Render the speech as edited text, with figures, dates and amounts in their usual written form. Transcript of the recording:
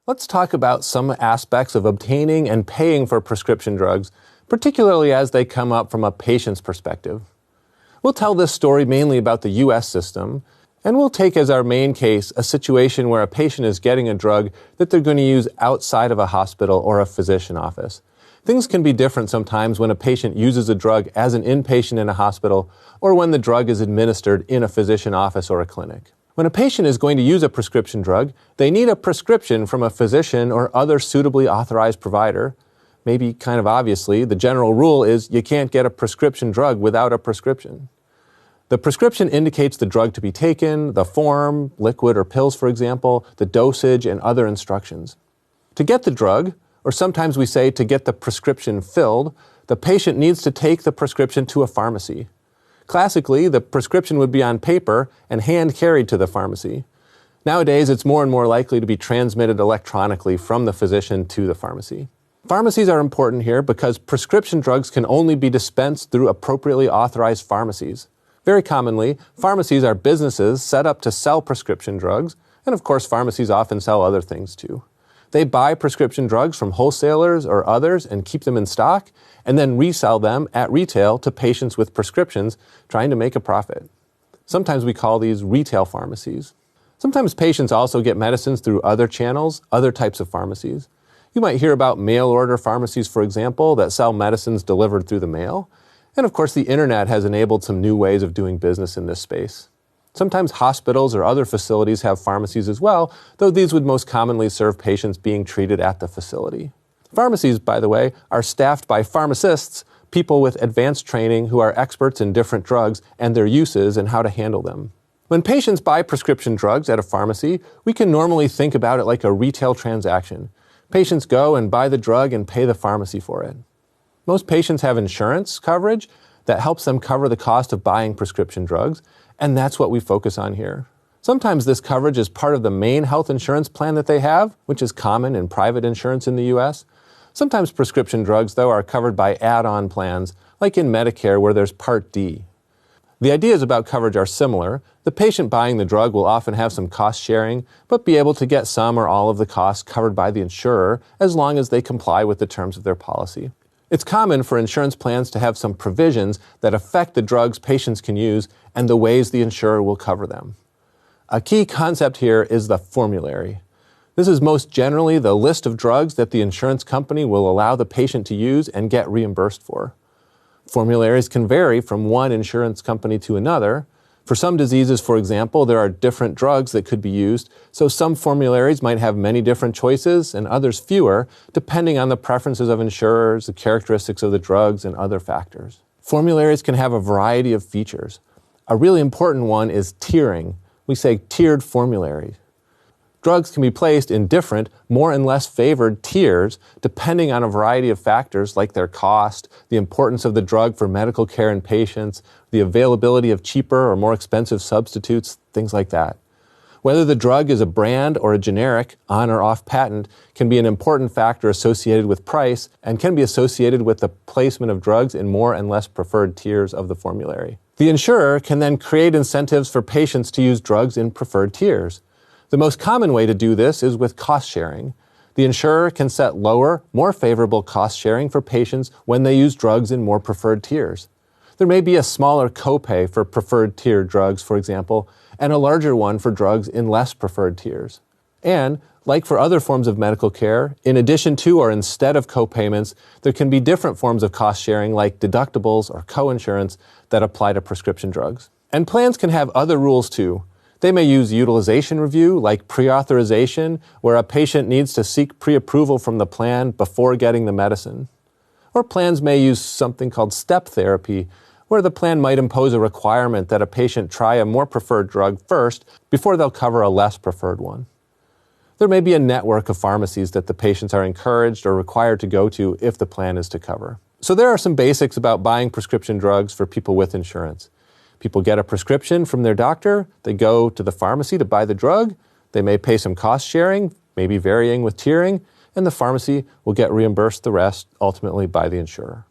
Let's talk about some aspects of obtaining and paying for prescription drugs, particularly as they come up from a patient's perspective. We'll tell this story mainly about the U.S. system, and we'll take as our main case a situation where a patient is getting a drug that they're going to use outside of a hospital or a physician office. Things can be different sometimes when a patient uses a drug as an inpatient in a hospital or when the drug is administered in a physician office or a clinic. When a patient is going to use a prescription drug, they need a prescription from a physician or other suitably authorized provider. Maybe kind of obviously, the general rule is you can't get a prescription drug without a prescription. The prescription indicates the drug to be taken, the form, liquid or pills for example, the dosage, and other instructions. To get the drug, or sometimes we say to get the prescription filled, the patient needs to take the prescription to a pharmacy. Classically, the prescription would be on paper and hand-carried to the pharmacy. Nowadays, it's more and more likely to be transmitted electronically from the physician to the pharmacy. Pharmacies are important here because prescription drugs can only be dispensed through appropriately authorized pharmacies. Very commonly, pharmacies are businesses set up to sell prescription drugs, and of course, pharmacies often sell other things too. They buy prescription drugs from wholesalers or others and keep them in stock, and then resell them at retail to patients with prescriptions trying to make a profit. Sometimes we call these retail pharmacies. Sometimes patients also get medicines through other channels, other types of pharmacies. You might hear about mail-order pharmacies, for example, that sell medicines delivered through the mail. And of course, the internet has enabled some new ways of doing business in this space. Sometimes hospitals or other facilities have pharmacies as well, though these would most commonly serve patients being treated at the facility. Pharmacies, by the way, are staffed by pharmacists, people with advanced training who are experts in different drugs and their uses and how to handle them. When patients buy prescription drugs at a pharmacy, we can normally think about it like a retail transaction. Patients go and buy the drug and pay the pharmacy for it. Most patients have insurance coverage that helps them cover the cost of buying prescription drugs, and that's what we focus on here. Sometimes this coverage is part of the main health insurance plan that they have, which is common in private insurance in the U.S. Sometimes prescription drugs, though, are covered by add-on plans, like in Medicare where there's Part D. The ideas about coverage are similar. The patient buying the drug will often have some cost sharing, but be able to get some or all of the costs covered by the insurer as long as they comply with the terms of their policy. It's common for insurance plans to have some provisions that affect the drugs patients can use and the ways the insurer will cover them. A key concept here is the formulary. This is most generally the list of drugs that the insurance company will allow the patient to use and get reimbursed for. Formularies can vary from one insurance company to another. For some diseases, for example, there are different drugs that could be used, so some formularies might have many different choices and others fewer, depending on the preferences of insurers, the characteristics of the drugs, and other factors. Formularies can have a variety of features. A really important one is tiering. We say tiered formulary. Drugs can be placed in different, more and less favored tiers depending on a variety of factors like their cost, the importance of the drug for medical care in patients, the availability of cheaper or more expensive substitutes, things like that. Whether the drug is a brand or a generic, on or off patent, can be an important factor associated with price and can be associated with the placement of drugs in more and less preferred tiers of the formulary. The insurer can then create incentives for patients to use drugs in preferred tiers. The most common way to do this is with cost sharing. The insurer can set lower, more favorable cost sharing for patients when they use drugs in more preferred tiers. There may be a smaller copay for preferred tier drugs, for example, and a larger one for drugs in less preferred tiers. And, like for other forms of medical care, in addition to or instead of copayments, there can be different forms of cost sharing like deductibles or coinsurance that apply to prescription drugs. And plans can have other rules too. They may use utilization review, like pre-authorization, where a patient needs to seek pre-approval from the plan before getting the medicine. Or plans may use something called step therapy, where the plan might impose a requirement that a patient try a more preferred drug first before they'll cover a less preferred one. There may be a network of pharmacies that the patients are encouraged or required to go to if the plan is to cover. So there are some basics about buying prescription drugs for people with insurance. People get a prescription from their doctor, they go to the pharmacy to buy the drug, they may pay some cost sharing, maybe varying with tiering, and the pharmacy will get reimbursed the rest ultimately by the insurer.